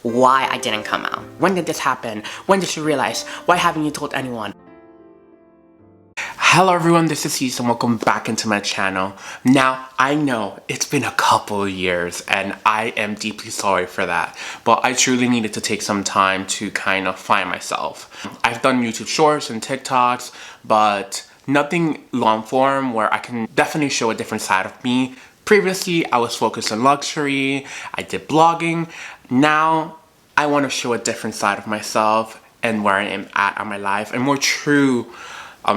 why I didn't come out. When did this happen? When did you realize? Why haven't you told anyone? Hello everyone, this is Cease and welcome back into my channel. Now, I know it's been a couple of years and I am deeply sorry for that, but I truly needed to take some time to kind of find myself. I've done YouTube Shorts and TikToks, but nothing long form where I can definitely show a different side of me. Previously, I was focused on luxury, I did blogging. Now, I want to show a different side of myself and where I am at in my life, and more true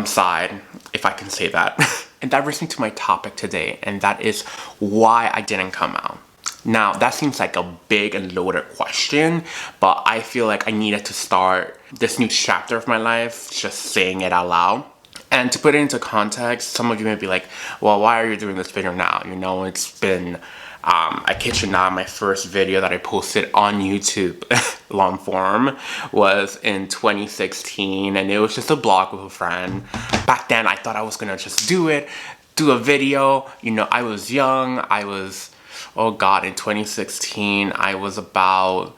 side, if I can say that. And that brings me to my topic today, and that is why I didn't come out. Now, that seems like a big and loaded question, but I feel like I needed to start this new chapter of my life just saying it out loud. And to put it into context, some of you may be like, well, why are you doing this video now? You know, it's been, I kid you not, my first video that I posted on YouTube, long form, was in 2016, and it was just a blog with a friend. Back then, I thought I was gonna just do a video. You know, I was young, oh God, in 2016, I was about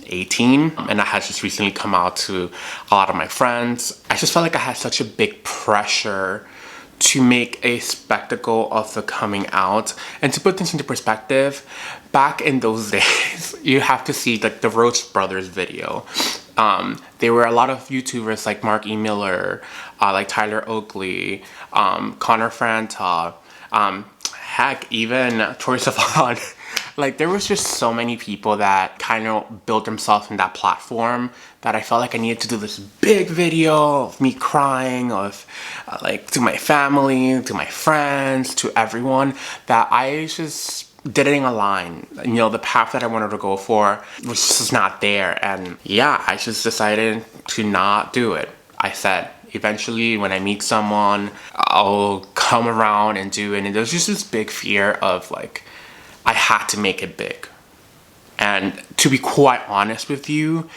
18, and I had just recently come out to a lot of my friends. I just felt like I had such a big pressure to make a spectacle of the coming out. And to put things into perspective, back in those days, you have to see like the Roach Brothers video. There were a lot of YouTubers like Mark E. Miller, like Tyler Oakley, Connor Franta, heck, even Troye Sivan. Like, there was just so many people that kind of built themselves in that platform that I felt like I needed to do this big video of me crying, of like to my family, to my friends, to everyone, that I just didn't align. You know, the path that I wanted to go for was just not there. And yeah, I just decided to not do it. I said, eventually when I meet someone, I'll come around and do it. And there's just this big fear of like, I had to make it big. And to be quite honest with you,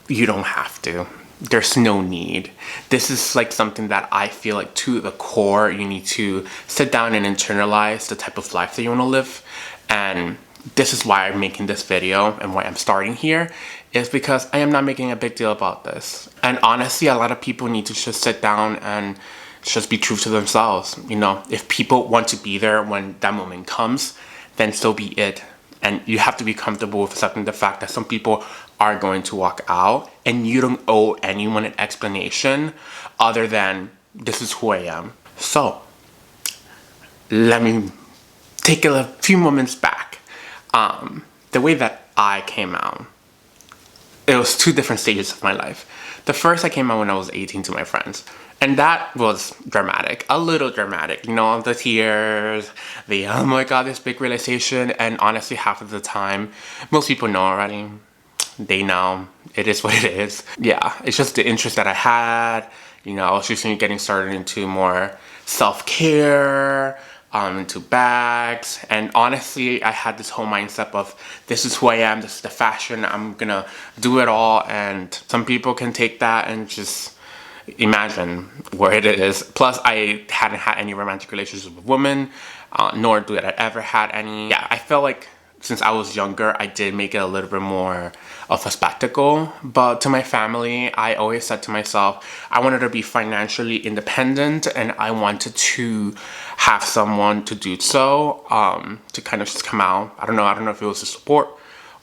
you don't have to. There's no need. This is like something that I feel like to the core, you need to sit down and internalize the type of life that you want to live. And this is why I'm making this video and why I'm starting here, is because I am not making a big deal about this. And honestly, a lot of people need to just sit down and just be true to themselves. You know, if people want to be there when that moment comes, then so be it. And you have to be comfortable with accepting the fact that some people are going to walk out, and you don't owe anyone an explanation other than this is who I am. So let me take a few moments back. The way that I came out, it was two different stages of my life. The first, I came out when I was 18 to my friends. And that was dramatic, a little dramatic, you know, the tears, the oh my God, this big realization. And honestly, half of the time, most people know already. They know, it is what it is. Yeah, it's just the interest that I had. You know, I was recently getting started into more self-care, into bags. And honestly, I had this whole mindset of this is who I am, this is the fashion, I'm gonna do it all. And some people can take that and just imagine where it is. Plus, I hadn't had any romantic relationships with women, nor do I ever had any. Yeah, I felt like since I was younger, I did make it a little bit more of a spectacle. But to my family, I always said to myself, I wanted to be financially independent, and I wanted to have someone to do so, to kind of just come out. I don't know if it was the support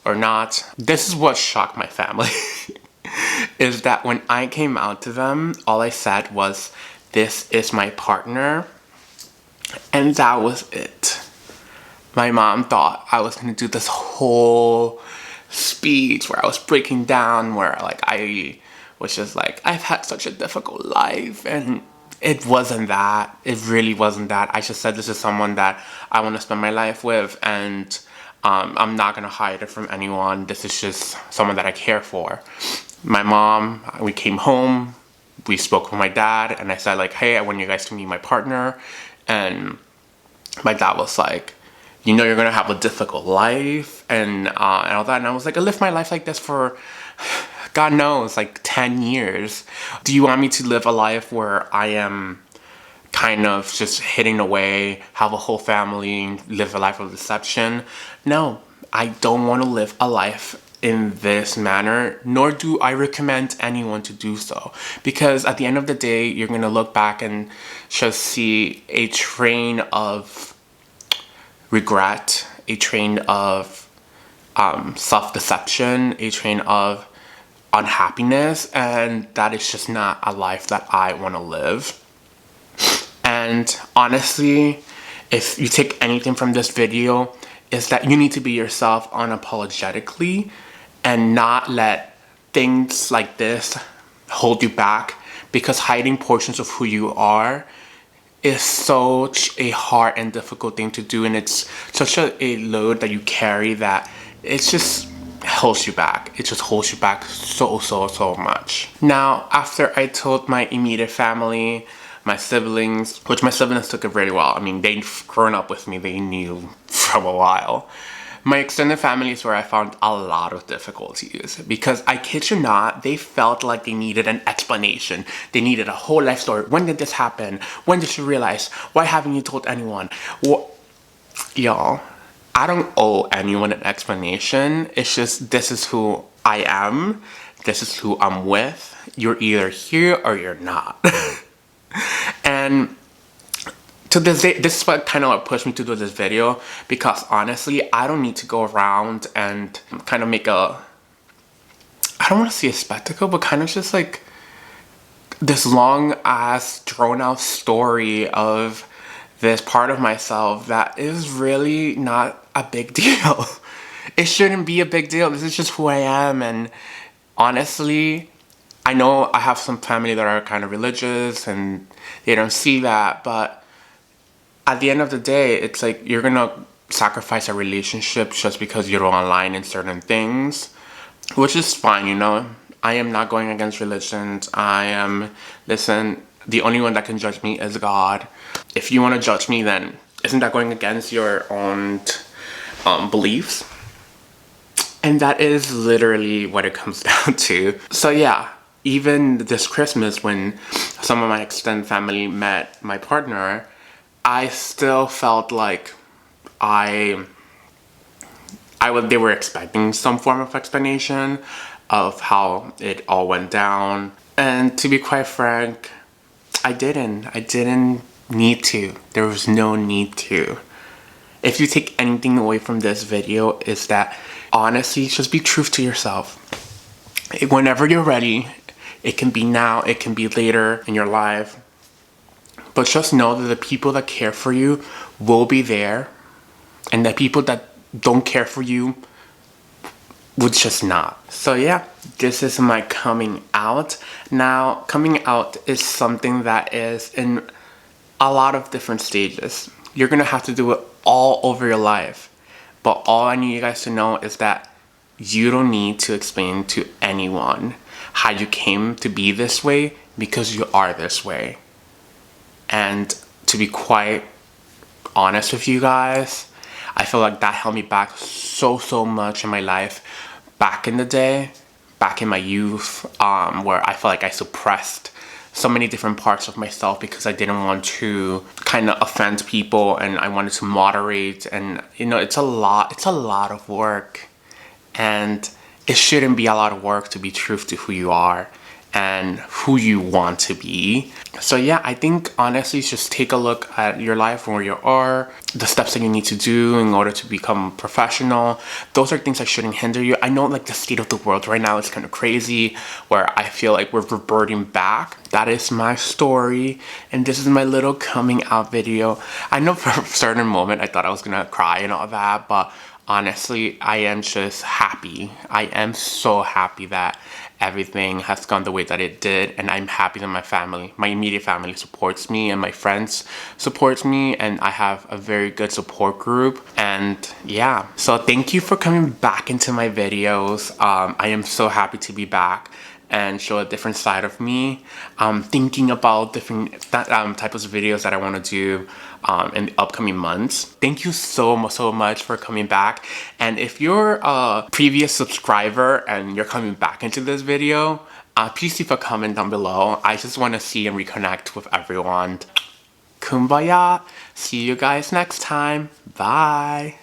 or not. This is what shocked my family. Is that when I came out to them, all I said was, this is my partner, and that was it. My mom thought I was gonna do this whole speech where I was breaking down, where like I was just like, I've had such a difficult life, and it wasn't that. It really wasn't that. I just said this is someone that I want to spend my life with, and I'm not gonna hide it from anyone. This is just someone that I care for. My mom, we came home, we spoke with my dad, and I said like, hey, I want you guys to meet my partner. And my dad was like, you know, you're gonna have a difficult life and all that. And I was like, I lived my life like this for, God knows, like 10 years. Do you want me to live a life where I am kind of just hidden away, have a whole family, live a life of deception? No, I don't want to live a life in this manner, nor do I recommend anyone to do so. Because at the end of the day, you're gonna look back and just see a train of regret, a train of self-deception, a train of unhappiness, and that is just not a life that I want to live. And honestly, if you take anything from this video, is that you need to be yourself unapologetically and not let things like this hold you back, because hiding portions of who you are is such a hard and difficult thing to do, and it's such a load that you carry that it just holds you back. It just holds you back so much. Now, after I told my immediate family, my siblings, which my siblings took it very well. I mean, they've grown up with me. They knew from a while. My extended family is where I found a lot of difficulties, because I kid you not, they felt like they needed an explanation. They needed a whole life story. When did this happen? When did you realize? Why haven't you told anyone? Y'all, I don't owe anyone an explanation. It's just, this is who I am. This is who I'm with. You're either here or you're not. And to this day, this is what kind of like pushed me to do this video, because honestly, I don't need to go around and kind of make a, I don't want to say a spectacle, but kind of just like this long ass drawn out story of this part of myself that is really not a big deal. It shouldn't be a big deal. This is just who I am. And honestly, I know I have some family that are kind of religious and they don't see that, but at the end of the day, it's like you're gonna sacrifice a relationship just because you don't align in certain things, which is fine, you know. I am not going against religions. Listen, the only one that can judge me is God. If you want to judge me, then isn't that going against your own beliefs? And that is literally what it comes down to. So yeah, even this Christmas when some of my extended family met my partner, I still felt like they were expecting some form of explanation of how it all went down. And to be quite frank, I didn't need to. There was no need to. If you take anything away from this video, is that honestly, just be true to yourself. Whenever you're ready, it can be now, it can be later in your life, but just know that the people that care for you will be there, and the people that don't care for you would just not. So yeah, this is my coming out. Now, coming out is something that is in a lot of different stages. You're gonna have to do it all over your life. But all I need you guys to know is that you don't need to explain to anyone how you came to be this way, because you are this way. And to be quite honest with you guys, I feel like that held me back so much in my life back in the day, back in my youth, where I felt like I suppressed so many different parts of myself because I didn't want to kind of offend people, and I wanted to moderate. And you know, it's a lot of work, and it shouldn't be a lot of work to be true to who you are and who you want to be. So yeah, I think honestly, just take a look at your life, where you are, the steps that you need to do in order to become professional. Those are things that shouldn't hinder you. I know like the state of the world right now is kind of crazy, where I feel like we're reverting back. That is my story, and this is my little coming out video. I know for a certain moment I thought I was gonna cry and all that, but honestly, I am just happy. I am so happy that everything has gone the way that it did, and I'm happy that my family, my immediate family, supports me, and my friends supports me, and I have a very good support group. And yeah, so thank you for coming back into my videos. I am so happy to be back and show a different side of me. Thinking about different types of videos that I want to do in the upcoming months. Thank you so much for coming back. And if you're a previous subscriber and you're coming back into this video, please leave a comment down below. I just want to see and reconnect with everyone. Kumbaya. See you guys next time. Bye.